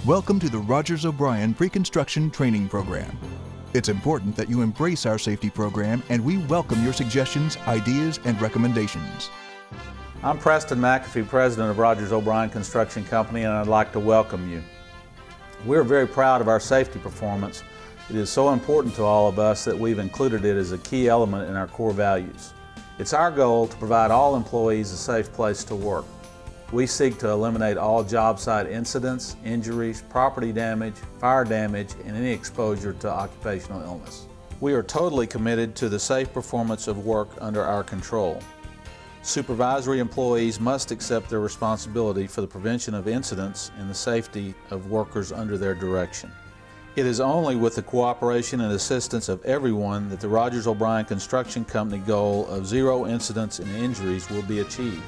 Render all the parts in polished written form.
Welcome to the Rogers O'Brien Pre-Construction Training Program. It's important that you embrace our safety program, and we welcome your suggestions, ideas, and recommendations. I'm Preston McAfee, President of Rogers O'Brien Construction Company, and I'd like to welcome you. We're very proud of our safety performance. It is so important to all of us that we've included it as a key element in our core values. It's our goal to provide all employees a safe place to work. We seek to eliminate all job site incidents, injuries, property damage, fire damage, and any exposure to occupational illness. We are totally committed to the safe performance of work under our control. Supervisory employees must accept their responsibility for the prevention of incidents and the safety of workers under their direction. It is only with the cooperation and assistance of everyone that the Rogers O'Brien Construction Company goal of 0 incidents and injuries will be achieved.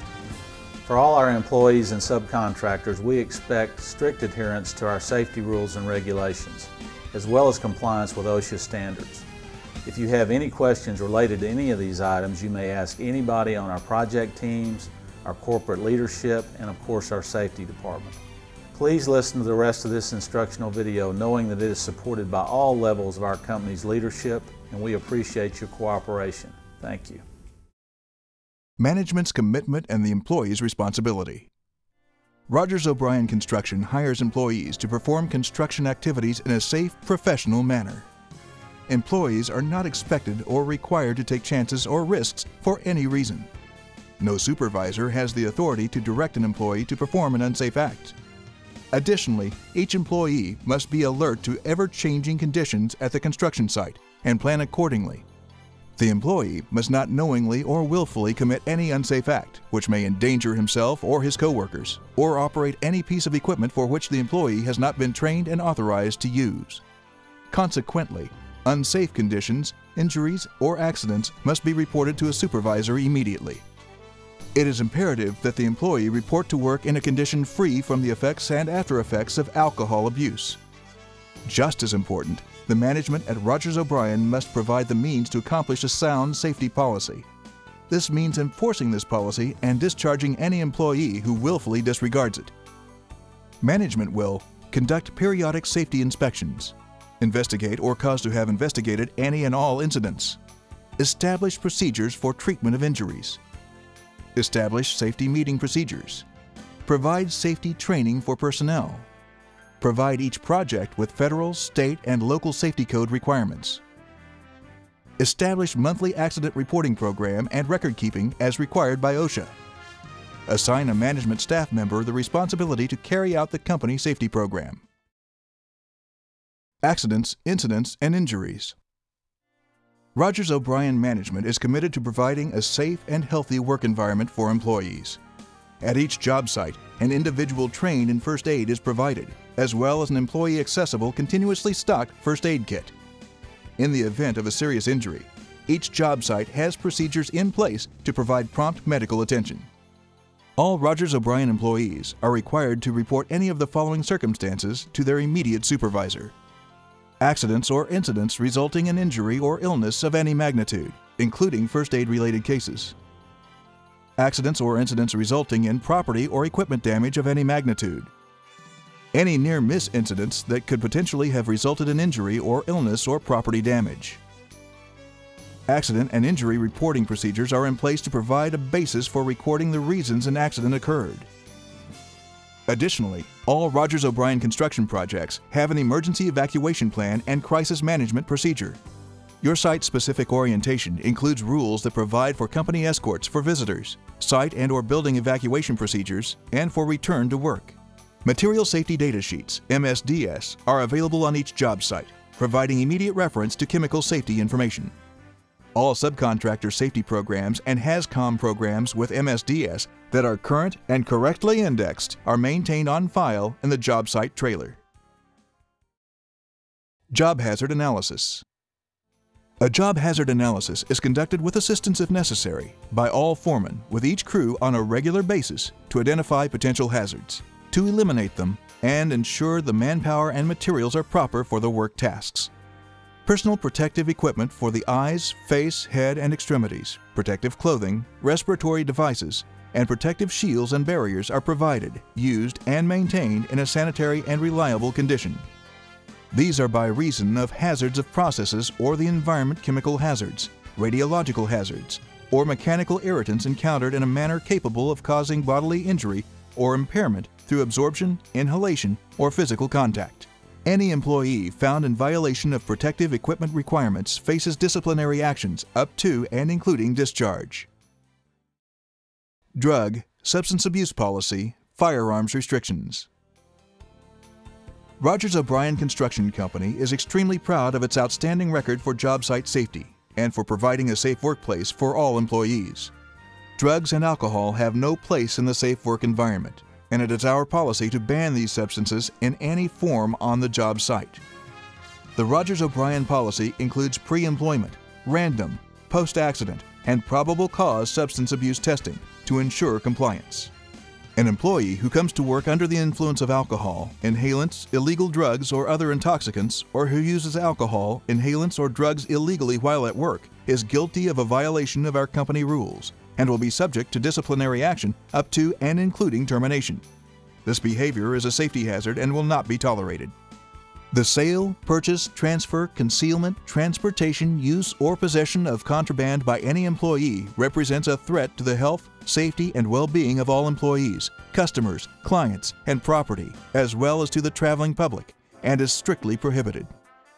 For all our employees and subcontractors, we expect strict adherence to our safety rules and regulations, as well as compliance with OSHA standards. If you have any questions related to any of these items, you may ask anybody on our project teams, our corporate leadership, and of course our safety department. Please listen to the rest of this instructional video knowing that it is supported by all levels of our company's leadership, and we appreciate your cooperation. Thank you. Management's commitment and the employee's responsibility. Rogers O'Brien Construction hires employees to perform construction activities in a safe, professional manner. Employees are not expected or required to take chances or risks for any reason. No supervisor has the authority to direct an employee to perform an unsafe act. Additionally, each employee must be alert to ever-changing conditions at the construction site and plan accordingly. The employee must not knowingly or willfully commit any unsafe act, which may endanger himself or his coworkers, or operate any piece of equipment for which the employee has not been trained and authorized to use. Consequently, unsafe conditions, injuries, or accidents must be reported to a supervisor immediately. It is imperative that the employee report to work in a condition free from the effects and after effects of alcohol abuse. Just as important, the management at Rogers O'Brien must provide the means to accomplish a sound safety policy. This means enforcing this policy and discharging any employee who willfully disregards it. Management will conduct periodic safety inspections, investigate or cause to have investigated any and all incidents, establish procedures for treatment of injuries, establish safety meeting procedures, provide safety training for personnel, provide each project with federal, state, and local safety code requirements. Establish monthly accident reporting program and record keeping as required by OSHA. Assign a management staff member the responsibility to carry out the company safety program. Accidents, incidents, and injuries. Rogers O'Brien Management is committed to providing a safe and healthy work environment for employees. At each job site, an individual trained in first aid is provided, as well as an employee-accessible, continuously stocked first aid kit. In the event of a serious injury, each job site has procedures in place to provide prompt medical attention. All Rogers O'Brien employees are required to report any of the following circumstances to their immediate supervisor: accidents or incidents resulting in injury or illness of any magnitude, including first aid-related cases; accidents or incidents resulting in property or equipment damage of any magnitude; any near-miss incidents that could potentially have resulted in injury or illness or property damage. Accident and injury reporting procedures are in place to provide a basis for recording the reasons an accident occurred. Additionally, all Rogers O'Brien construction projects have an emergency evacuation plan and crisis management procedure. Your site-specific orientation includes rules that provide for company escorts for visitors, site and/or building evacuation procedures, and for return to work. Material Safety Data Sheets, MSDS, are available on each job site, providing immediate reference to chemical safety information. All subcontractor safety programs and HAZCOM programs with MSDS that are current and correctly indexed are maintained on file in the job site trailer. Job Hazard Analysis. A job hazard analysis is conducted with assistance if necessary by all foremen with each crew on a regular basis to identify potential hazards, to eliminate them, and ensure the manpower and materials are proper for the work tasks. personal protective equipment for the eyes, face, head, and extremities, protective clothing, respiratory devices, and protective shields and barriers are provided, used, and maintained in a sanitary and reliable condition. These are by reason of hazards of processes or the environment, chemical hazards, radiological hazards, or mechanical irritants encountered in a manner capable of causing bodily injury or impairment through absorption, inhalation, or physical contact. Any employee found in violation of protective equipment requirements faces disciplinary actions up to and including discharge. Drug, substance abuse policy, firearms restrictions. Rogers O'Brien Construction Company is extremely proud of its outstanding record for job site safety and for providing a safe workplace for all employees. Drugs and alcohol have no place in the safe work environment, and it is our policy to ban these substances in any form on the job site. The Rogers O'Brien policy includes pre-employment, random, post-accident, and probable cause substance abuse testing to ensure compliance. An employee who comes to work under the influence of alcohol, inhalants, illegal drugs, or other intoxicants, or who uses alcohol, inhalants, or drugs illegally while at work is guilty of a violation of our company rules and will be subject to disciplinary action up to and including termination. This behavior is a safety hazard and will not be tolerated. The sale, purchase, transfer, concealment, transportation, use, or possession of contraband by any employee represents a threat to the health, safety, and well-being of all employees, customers, clients, and property, as well as to the traveling public, and is strictly prohibited.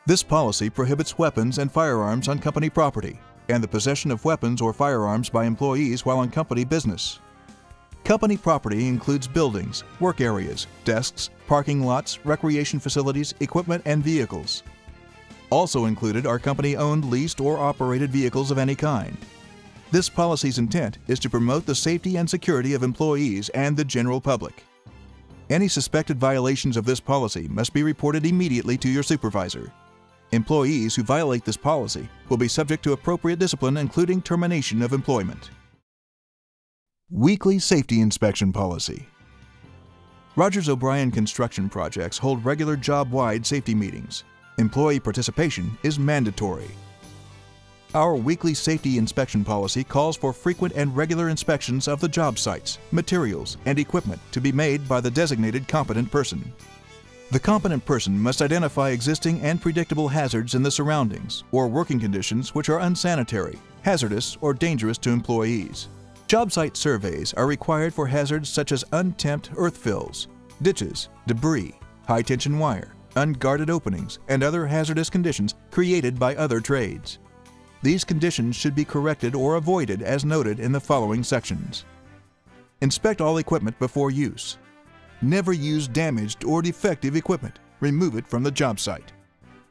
This policy prohibits weapons and firearms on company property, and the possession of weapons or firearms by employees while on company business. Company property includes buildings, work areas, desks, parking lots, recreation facilities, equipment, and vehicles. Also included are company-owned, leased, or operated vehicles of any kind. This policy's intent is to promote the safety and security of employees and the general public. Any suspected violations of this policy must be reported immediately to your supervisor. Employees who violate this policy will be subject to appropriate discipline, including termination of employment. Weekly Safety Inspection Policy. Rogers O'Brien construction projects hold regular job-wide safety meetings. Employee participation is mandatory. Our weekly safety inspection policy calls for frequent and regular inspections of the job sites, materials, and equipment to be made by the designated competent person. The competent person must identify existing and predictable hazards in the surroundings or working conditions which are unsanitary, hazardous, or dangerous to employees. Job site surveys are required for hazards such as untempered earth fills, ditches, debris, high-tension wire, unguarded openings, and other hazardous conditions created by other trades. These conditions should be corrected or avoided as noted in the following sections. Inspect all equipment before use. Never use damaged or defective equipment. Remove it from the job site.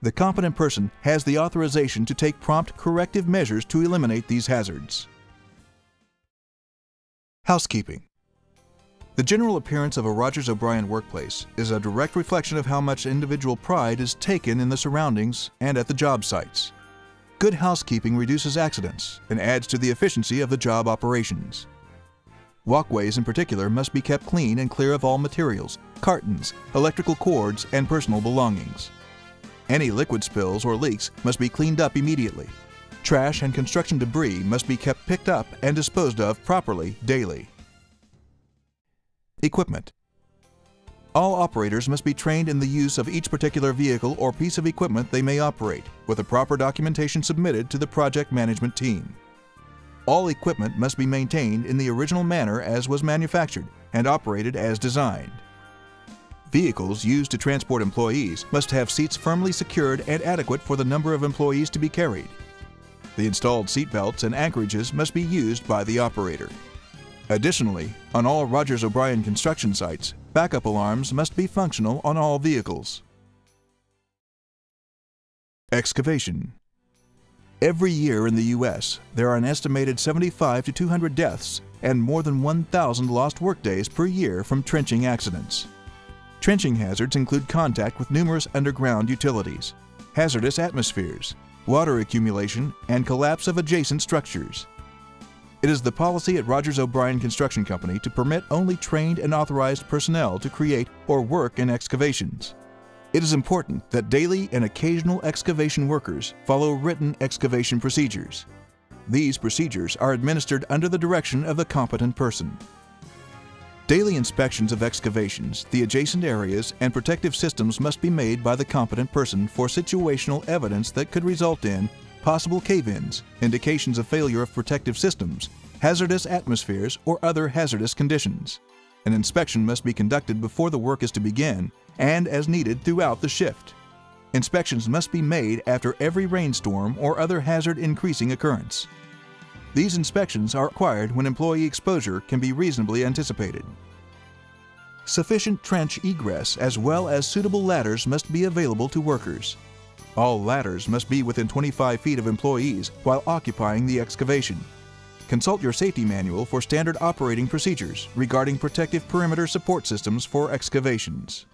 The competent person has the authorization to take prompt corrective measures to eliminate these hazards. Housekeeping. The general appearance of a Rogers O'Brien workplace is a direct reflection of how much individual pride is taken in the surroundings and at the job sites. Good housekeeping reduces accidents and adds to the efficiency of the job operations. Walkways in particular must be kept clean and clear of all materials, cartons, electrical cords, and personal belongings. Any liquid spills or leaks must be cleaned up immediately. Trash and construction debris must be kept picked up and disposed of properly daily. Equipment. All operators must be trained in the use of each particular vehicle or piece of equipment they may operate, with the proper documentation submitted to the project management team. All equipment must be maintained in the original manner as was manufactured and operated as designed. Vehicles used to transport employees must have seats firmly secured and adequate for the number of employees to be carried. The installed seat belts and anchorages must be used by the operator. Additionally, on all Rogers O'Brien construction sites, backup alarms must be functional on all vehicles. Excavation. Every year in the U.S., there are an estimated 75 to 200 deaths and more than 1,000 lost workdays per year from trenching accidents. Trenching hazards include contact with numerous underground utilities, hazardous atmospheres, water accumulation, and collapse of adjacent structures. It is the policy at Rogers O'Brien Construction Company to permit only trained and authorized personnel to create or work in excavations. It is important that daily and occasional excavation workers follow written excavation procedures. These procedures are administered under the direction of the competent person. Daily inspections of excavations, the adjacent areas, and protective systems must be made by the competent person for situational evidence that could result in possible cave-ins, indications of failure of protective systems, hazardous atmospheres, or other hazardous conditions. An inspection must be conducted before the work is to begin and as needed throughout the shift. Inspections must be made after every rainstorm or other hazard-increasing occurrence. These inspections are required when employee exposure can be reasonably anticipated. Sufficient trench egress as well as suitable ladders must be available to workers. All ladders must be within 25 feet of employees while occupying the excavation. Consult your safety manual for standard operating procedures regarding protective perimeter support systems for excavations.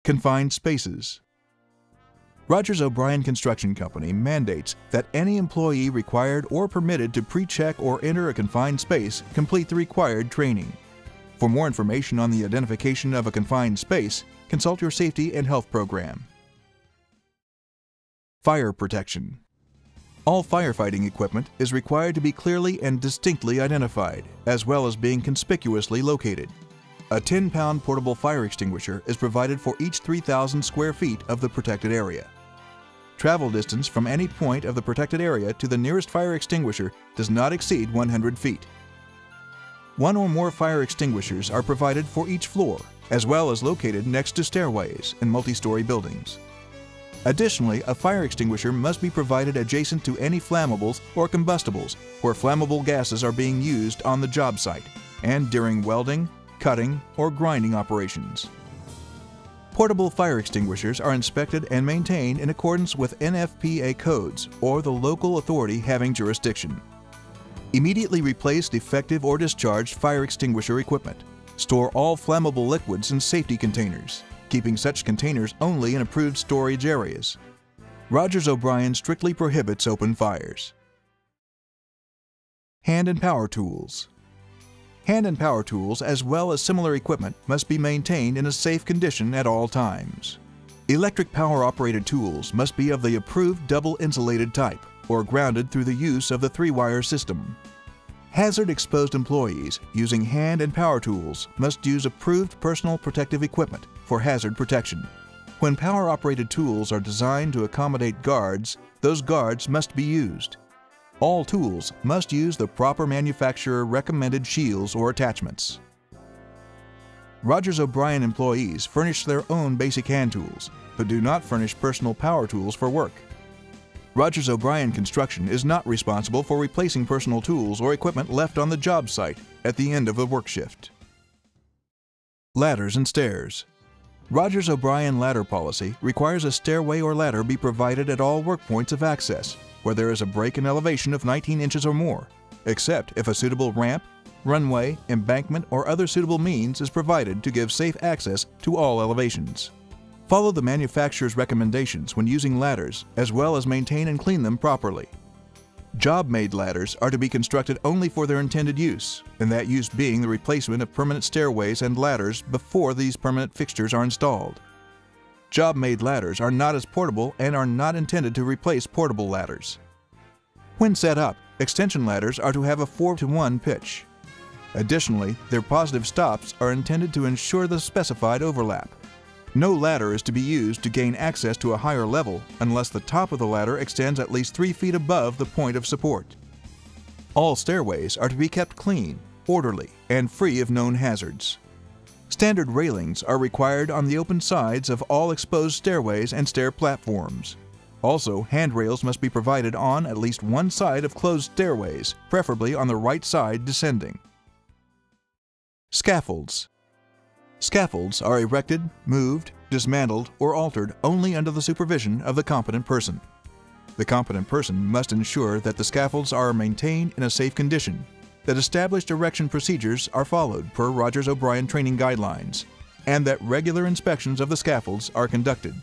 Confined spaces. Rogers O'Brien Construction Company mandates that any employee required or permitted to pre-check or enter a confined space complete the required training. For more information on the identification of a confined space, consult your safety and health program. Fire protection. All firefighting equipment is required to be clearly and distinctly identified, as well as being conspicuously located. A 10-pound portable fire extinguisher is provided for each 3,000 square feet of the protected area. Travel distance from any point of the protected area to the nearest fire extinguisher does not exceed 100 feet. One or more fire extinguishers are provided for each floor, as well as located next to stairways in multi-story buildings. Additionally, a fire extinguisher must be provided adjacent to any flammables or combustibles where flammable gases are being used on the job site and during welding, cutting, or grinding operations. Portable fire extinguishers are inspected and maintained in accordance with NFPA codes or the local authority having jurisdiction. Immediately replace defective or discharged fire extinguisher equipment. Store all flammable liquids in safety containers, keeping such containers only in approved storage areas. Rogers O'Brien strictly prohibits open fires. Hand and power tools. Hand and power tools, as well as similar equipment, must be maintained in a safe condition at all times. Electric power-operated tools must be of the approved double-insulated type or grounded through the use of the 3-wire system. Hazard-exposed employees using hand and power tools must use approved personal protective equipment for hazard protection. When power-operated tools are designed to accommodate guards, those guards must be used. All tools must use the proper manufacturer-recommended shields or attachments. Rogers O'Brien employees furnish their own basic hand tools, but do not furnish personal power tools for work. Rogers O'Brien Construction is not responsible for replacing personal tools or equipment left on the job site at the end of a work shift. Ladders and stairs. Rogers O'Brien ladder policy requires a stairway or ladder be provided at all work points of access where there is a break in elevation of 19 inches or more, except if a suitable ramp, runway, embankment, or other suitable means is provided to give safe access to all elevations. Follow the manufacturer's recommendations when using ladders, as well as maintain and clean them properly. Job-made ladders are to be constructed only for their intended use, and that use being the replacement of permanent stairways and ladders before these permanent fixtures are installed. Job-made ladders are not as portable and are not intended to replace portable ladders. When set up, extension ladders are to have a 4-to-1 pitch. Additionally, their positive stops are intended to ensure the specified overlap. No ladder is to be used to gain access to a higher level unless the top of the ladder extends at least 3 feet above the point of support. All stairways are to be kept clean, orderly, and free of known hazards. Standard railings are required on the open sides of all exposed stairways and stair platforms. Also, handrails must be provided on at least one side of closed stairways, preferably on the right side descending. Scaffolds. Scaffolds are erected, moved, dismantled, or altered only under the supervision of the competent person. The competent person must ensure that the scaffolds are maintained in a safe condition, that established erection procedures are followed per Rogers O'Brien training guidelines, and that regular inspections of the scaffolds are conducted.